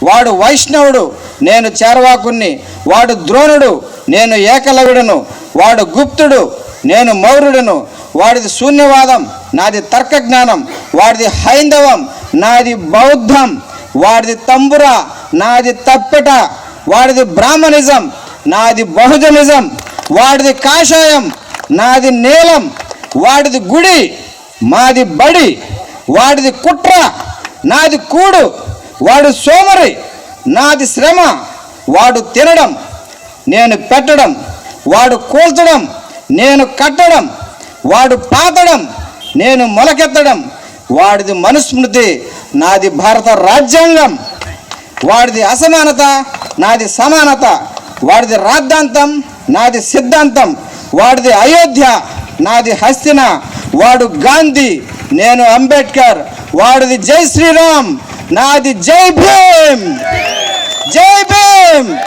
వాడు వైష్ణవుడు, నేను చార్వాకుణ్ణి. వాడు ద్రోణుడు, నేను ఏకలవ్యుడను. వాడు గుప్తుడు, నేను మౌర్యుడను. వాడిది శూన్యవాదం, నాది తర్కజ్ఞానం. వాడిది హైందవం, నాది బౌద్ధం. వాడిది తంబుర, నాది తప్పెట. వాడిది బ్రాహ్మణిజం, నాది బహుజనిజం. వాడిది కాషాయం, నాది నీలం. వాడిది గుడి, మాది బడి. వాడిది కుట్ర, నాది కూడు. వాడు సోమరి, నాది శ్రమ. వాడు తినడం, నేను పెట్టడం. వాడు కూల్చడం, నేను కట్టడం. వాడు పాతడం, నేను మొలకెత్తడం. వాడిది మనుస్మృతి, నాది భారత రాజ్యాంగం. వాడిది అసమానత, నాది సమానత. వాడిది రాద్ధాంతం, నాది సిద్ధాంతం. వాడిది అయోధ్య, నాది హస్తిన. వాడు గాంధీ, నేను అంబేద్కర్. వాడిది జై శ్రీరామ్, నాది జై భీమ్. జై భీమ్.